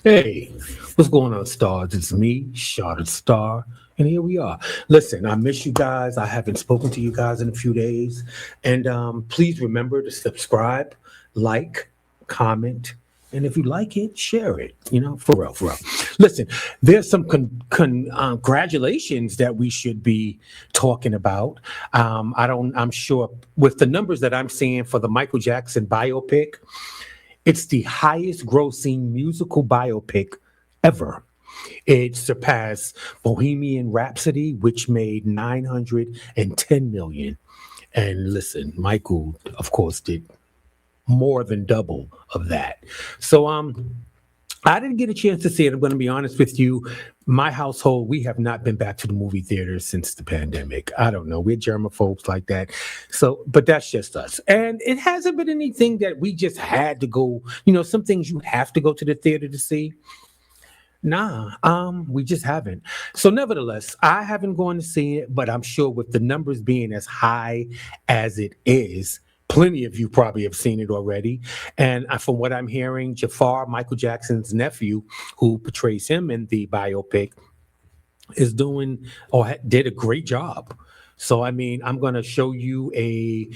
Hey, what's going on, stars? It's me, Shot Star, and here we are. Listen, I miss you guys. I haven't spoken to you guys in a few days. And please remember to subscribe, like, comment, and if you like it, share it. For real, for real. Listen, there's some congratulations that we should be talking about. I'm sure with the numbers that I'm seeing for the Michael Jackson biopic, it's the highest grossing musical biopic ever. It surpassed Bohemian Rhapsody, which made 910 million. And listen, Michael, of course, did more than double of that. So I didn't get a chance to see it. I'm going to be honest with you. My household, we have not been back to the movie theaters since the pandemic. I don't know. We're germaphobes like that. So, but that's just us. And it hasn't been anything that we just had to go, some things you have to go to the theater to see. Nah, we just haven't. So nevertheless, I haven't gone to see it, but I'm sure with the numbers being as high as it is, plenty of you probably have seen it already. And from what I'm hearing, Jafar, Michael Jackson's nephew, who portrays him in the biopic, is doing or did a great job. So, I mean, I'm going to show you a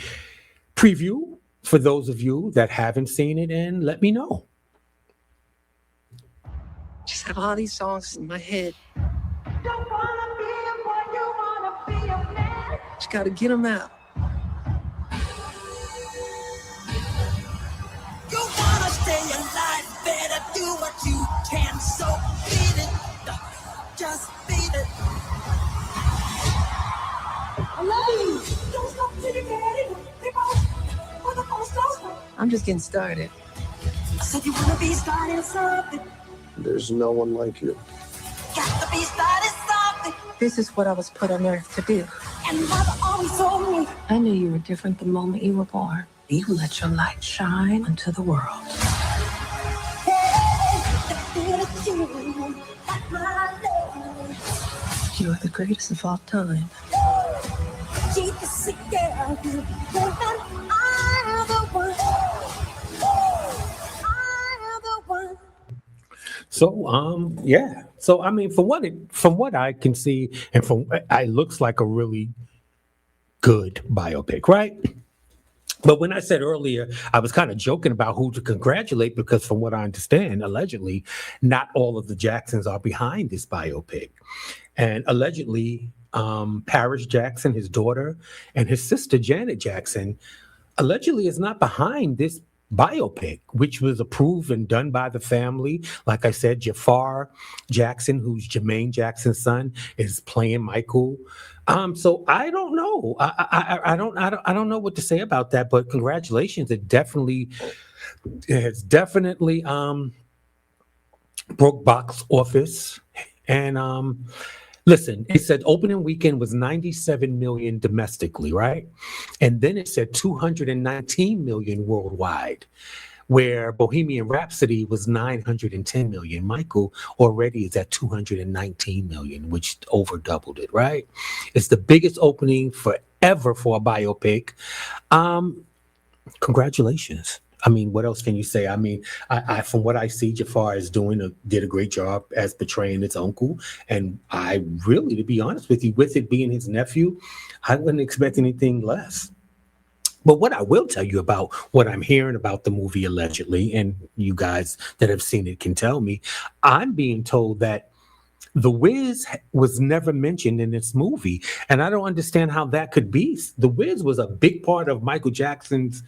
preview for those of you that haven't seen it and let me know. Just have all these songs in my head. Don't wanna be a boy, you wanna be a man. Just gotta get them out. You wanna stay alive, better do what you can. So beat it, just beat it. I love you. Don't stop till you get it. Keep on. For the first time. I'm just getting started. I said you wanna be starting something. There's no one like you. Got to be starting something. This is what I was put on earth to do. And mother always told me. I knew you were different the moment you were born. You let your light shine into the world. You are the greatest of all time. So yeah. So I mean, from what I can see, and from it looks like a really good biopic, right? But when I said earlier, I was kind of joking about who to congratulate because, from what I understand, allegedly, not all of the Jacksons are behind this biopic, and allegedly, Paris Jackson, his daughter, and his sister Janet Jackson, allegedly is not behind this biopic, which was approved and done by the family. Like I said, Jafar Jackson, who's Jermaine Jackson's son, is playing Michael. So I don't know. I don't know what to say about that. But congratulations! It has definitely broke box office. And listen, it said opening weekend was 97 million domestically, right? And then it said 219 million worldwide, where Bohemian Rhapsody was 910 million. Michael already is at 219 million, which over doubled it, right? It's the biggest opening forever for a biopic. Congratulations. I mean, what else can you say? I mean, I from what I see, Jafar is did a great job as portraying its uncle, and I really, to be honest with you, with it being his nephew, I wouldn't expect anything less. But what I will tell you about what I'm hearing about the movie allegedly, and you guys that have seen it can tell me, I'm being told that The Wiz was never mentioned in this movie, and I don't understand how that could be. The Wiz was a big part of Michael Jackson's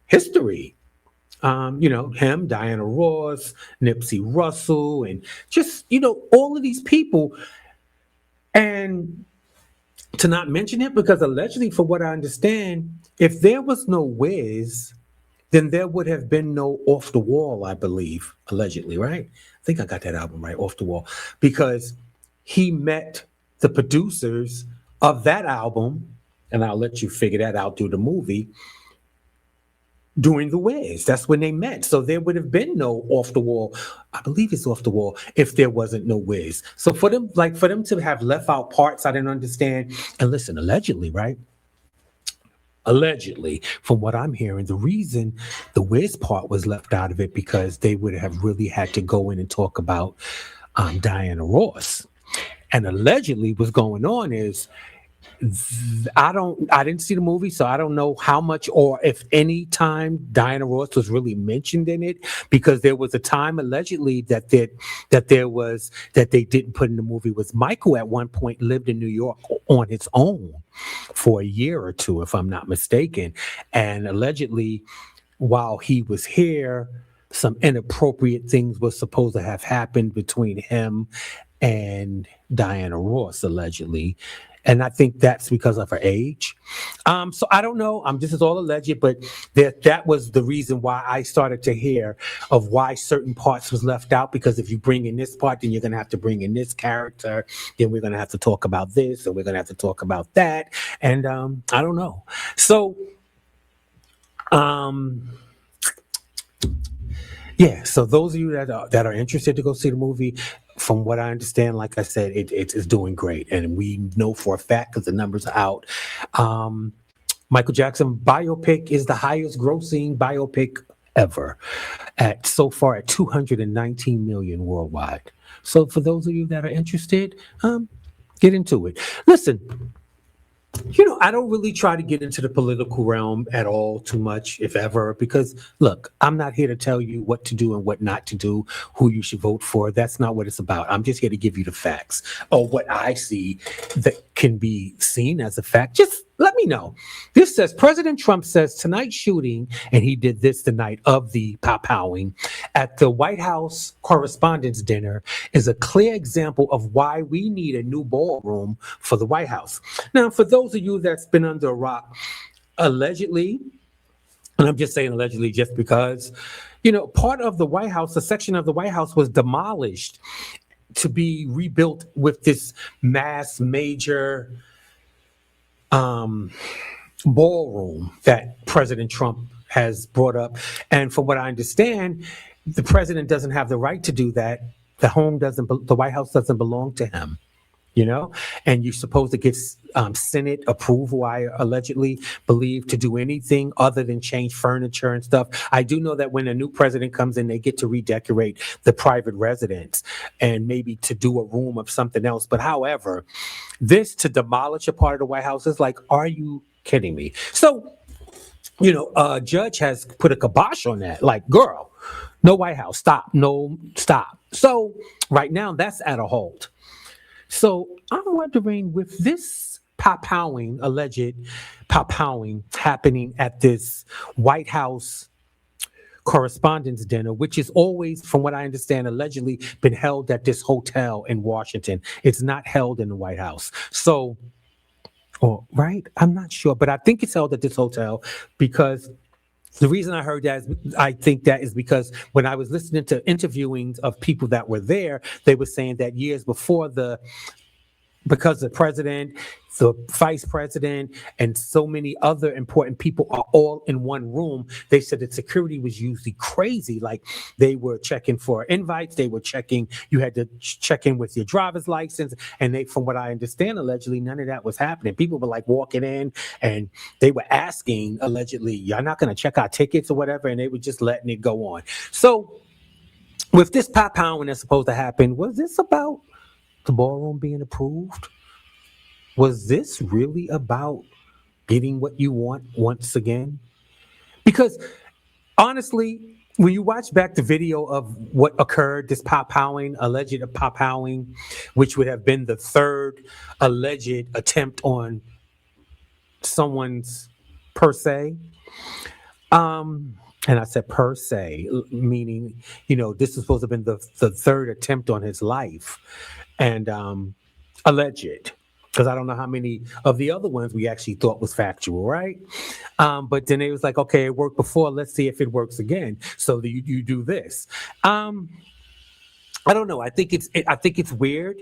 history. Him, Diana Ross, Nipsey Russell, and just, all of these people. And to not mention it, because allegedly, from what I understand, if there was no Wiz, then there would have been no Off the Wall, I believe, allegedly, right? I think I got that album right, Off the Wall, because he met the producers of that album, and I'll let you figure that out through the movie, during the Wiz. That's when they met. So there would have been no Off the Wall. I believe it's Off the Wall if there wasn't no Wiz. So for them to have left out parts I didn't understand. And listen, allegedly, right? Allegedly, from what I'm hearing, the reason the Wiz part was left out of it because they would have really had to go in and talk about Diana Ross. And allegedly, what's going on is I didn't see the movie, so I don't know how much or if any time Diana Ross was really mentioned in it, because there was a time allegedly that they didn't put in the movie was Michael at one point lived in New York on his own for a year or two, if I'm not mistaken. And allegedly, while he was here, some inappropriate things were supposed to have happened between him and Diana Ross, allegedly. And I think that's because of her age. So I don't know. This is all alleged, but that was the reason why I started to hear of why certain parts was left out. Because if you bring in this part, then you're going to have to bring in this character. Then we're going to have to talk about this, and we're going to have to talk about that. And I don't know. So, yeah. So those of you that are interested to go see the movie, from what I understand, like I said, it's doing great, and we know for a fact because the numbers are out. Michael Jackson biopic is the highest grossing biopic ever, so far at 219 million worldwide. So for those of you that are interested, get into it. Listen. I don't really try to get into the political realm at all too much, if ever, because look, I'm not here to tell you what to do and what not to do, who you should vote for. That's not what it's about. I'm just here to give you the facts or what I see that can be seen as a fact. Just let me know. This says President Trump says tonight's shooting, and he did this the night of the powwowing at the White House Correspondents' Dinner, is a clear example of why we need a new ballroom for the White House. Now, for those of you that's been under a rock, allegedly, and I'm just saying allegedly just because, part of the White House, a section of the White House was demolished to be rebuilt with this mass major ballroom that President Trump has brought up. And from what I understand, the president doesn't have the right to do that. The White House doesn't belong to him, and you're supposed to get Senate approval, I allegedly believe, to do anything other than change furniture and stuff. I do know that when a new president comes in, they get to redecorate the private residence and maybe to do a room of something else. But however, this to demolish a part of the White House is like, are you kidding me? So, a judge has put a kibosh on that. Like, girl, no White House, stop, no, stop. So right now that's at a halt. So I'm wondering, with this alleged powwowing happening at this White House Correspondents' Dinner, which is always, from what I understand, allegedly been held at this hotel in Washington. It's not held in the White House. So, right? I'm not sure, but I think it's held at this hotel because the reason I heard that I think that is because when I was listening to interviewings of people that were there, they were saying that years before because the president, the vice president, and so many other important people are all in one room, they said that security was usually crazy. Like, they were checking for invites, you had to check in with your driver's license, and from what I understand, allegedly, none of that was happening. People were like walking in, and they were asking, allegedly, y'all not going to check our tickets or whatever, and they were just letting it go on. So, with this powwowing that's supposed to happen, was this about the ballroom being approved? Was this really about getting what you want once again? Because honestly, when you watch back the video of what occurred, this alleged powwowing, which would have been the third alleged attempt on someone's per se, and I said per se, meaning, this is supposed to have been the third attempt on his life. And alleged, because I don't know how many of the other ones we actually thought was factual, right? But then it was like, okay, it worked before, let's see if it works again. So you do this. I don't know. I think it's weird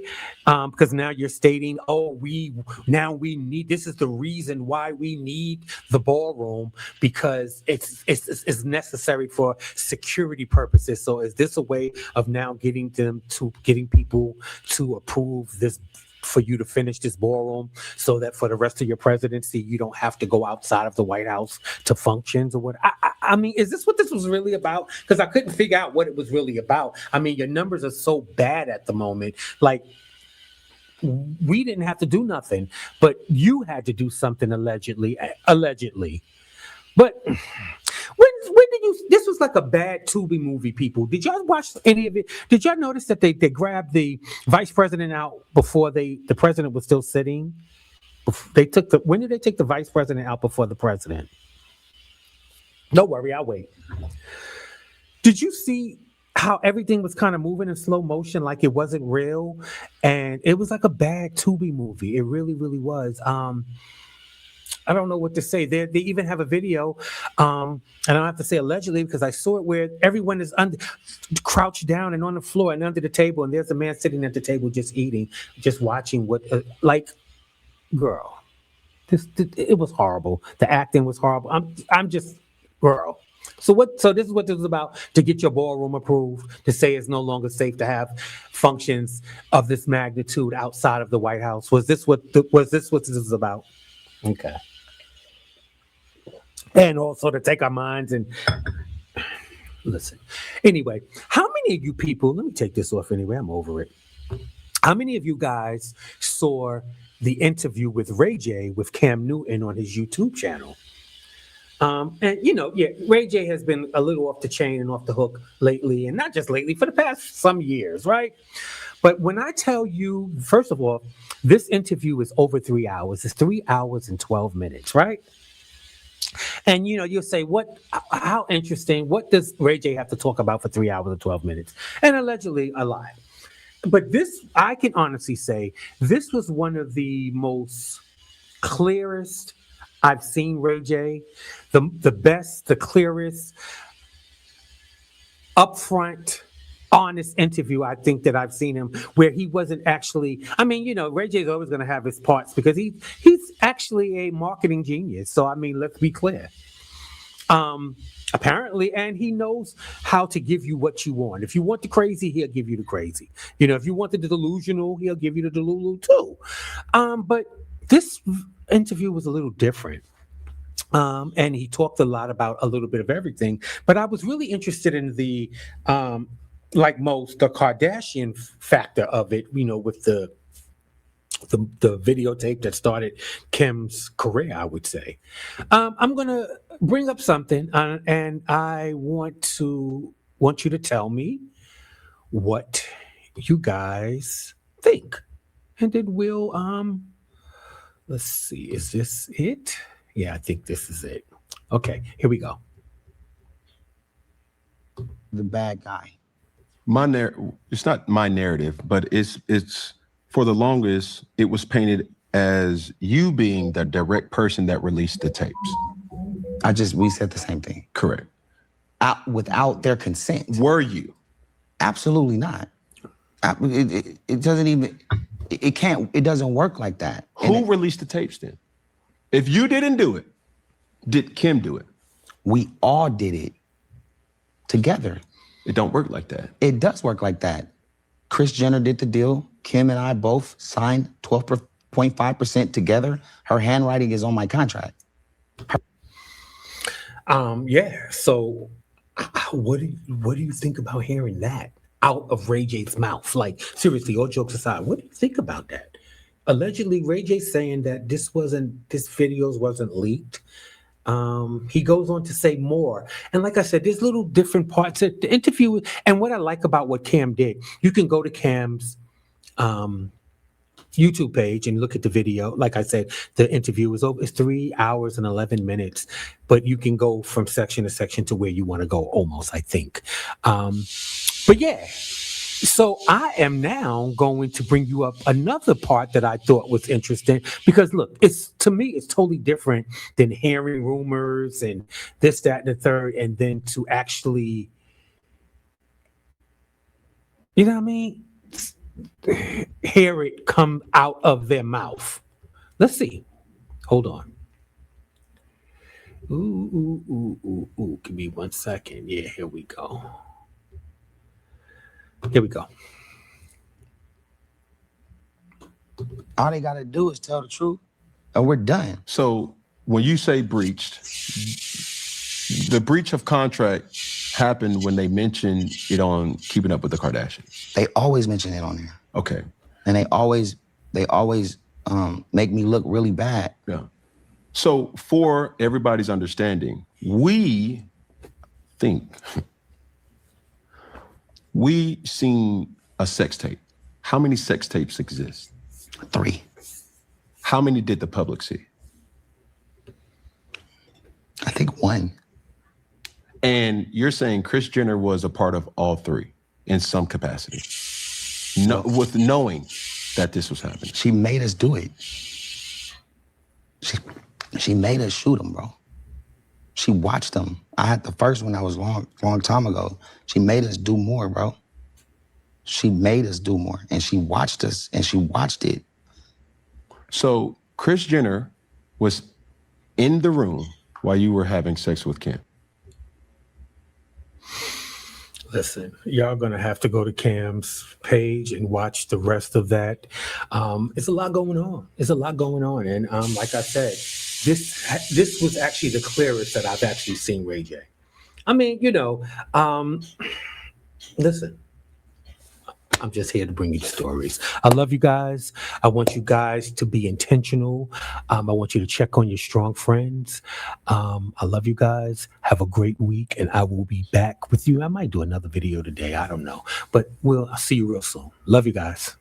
because now you're stating, we need. This is the reason why we need the ballroom, because it's necessary for security purposes. So is this a way of now getting people to approve this for you to finish this ballroom so that for the rest of your presidency you don't have to go outside of the White House to functions or what? I mean, is this what this was really about? Because I couldn't figure out what it was really about. I mean, your numbers are so bad at the moment. Like, we didn't have to do nothing, but you had to do something allegedly. But when did you? This was like a bad Tubi movie. People, did y'all watch any of it? Did y'all notice that they grabbed the vice president out before the president was still sitting? They took the when did they take the vice president out before the president? Don't worry, I'll wait. Did you see how everything was kind of moving in slow motion, like it wasn't real, and it was like a bad Tubi movie. It really, really was. I don't know what to say. They even have a video, and I don't have to say allegedly because I saw it where everyone is crouched down and on the floor and under the table, and there's a man sitting at the table just eating, just watching what, girl, it was horrible. The acting was horrible. I'm just, girl. So this is what this is about, to get your ballroom approved, to say it's no longer safe to have functions of this magnitude outside of the White House. Was this what this is about? Okay. And also to take our minds and listen. Anyway, how many of you people, let me take this off anyway, I'm over it. How many of you guys saw the interview with Ray J with Cam Newton on his YouTube channel? Ray J has been a little off the chain and off the hook lately, and not just lately, for the past some years, right? But when I tell you, first of all, this interview is over 3 hours. It's 3 hours and 12 minutes, right? And you'll say, how interesting, what does Ray J have to talk about for 3 hours and 12 minutes? And allegedly a lot. But this, I can honestly say, this was one of the most clearest I've seen Ray J, the best, the clearest, upfront, honest interview I think that I've seen him, where he wasn't actually, Ray J is always going to have his parts because he's actually a marketing genius. So, let's be clear. Apparently, and he knows how to give you what you want. If you want the crazy, he'll give you the crazy. If you want the delusional, he'll give you the delulu too. But this interview was a little different. And he talked a lot about a little bit of everything. But I was really interested in the, like most, the Kardashian factor of it, with the videotape that started Kim's career, I would say. I'm going to bring up something, and I want you to tell me what you guys think. And then we'll, let's see, is this it? Yeah, I think this is it. Okay, here we go. The bad guy. It's not my narrative, but it's for the longest, it was painted as you being the direct person that released the tapes. We said the same thing. Correct. Without their consent. Were you? Absolutely not. It doesn't even, it doesn't work like that. Who released the tapes then? If you didn't do it, did Kim do it? We all did it together. It don't work like that. It does work like that. Kris Jenner did the deal. Kim and I both signed 12.5% together. Her handwriting is on my contract. Yeah. So, what do you think about hearing that out of Ray J's mouth? Like, seriously, all jokes aside, what do you think about that? Allegedly, Ray J saying that this videos wasn't leaked. He goes on to say more. And like I said, there's little different parts. The interview, and what I like about what Cam did, you can go to Cam's YouTube page and look at the video. Like I said, the interview is over. It's 3 hours and 11 minutes, but you can go from section to section to where you want to go almost, I think. But yeah. So I am now going to bring you up another part that I thought was interesting, because look, to me, it's totally different than hearing rumors and this, that, and the third, and then to actually, hear it come out of their mouth. Let's see. Hold on. Ooh. Give me 1 second. Yeah, here we go. Here we go. All they gotta do is tell the truth, and we're done. So when you say breached, the breach of contract happened when they mentioned it on Keeping Up with the Kardashians. They always mention it on there, Okay. and they always make me look really bad. Yeah. So for everybody's understanding, we seen a sex tape. How many sex tapes exist? 3. How many did the public see? I think 1. And you're saying Kris Jenner was a part of all 3 in some capacity, with knowing that this was happening. She made us do it. She made us shoot them, bro. She watched them. I had the first one that was long time ago. She made us do more, bro. She made us do more, and she watched us, and she watched it. So Kris Jenner was in the room while you were having sex with Kim. Listen, y'all gonna have to go to Cam's page and watch the rest of that. It's a lot going on. And like I said, this was actually the clearest that I've actually seen Ray J. I mean, listen. I'm just here to bring you the stories. I love you guys. I want you guys to be intentional. I want you to check on your strong friends. I love you guys. Have a great week, and I will be back with you. I might do another video today. I don't know. But I'll see you real soon. Love you guys.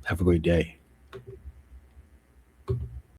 Have a great day.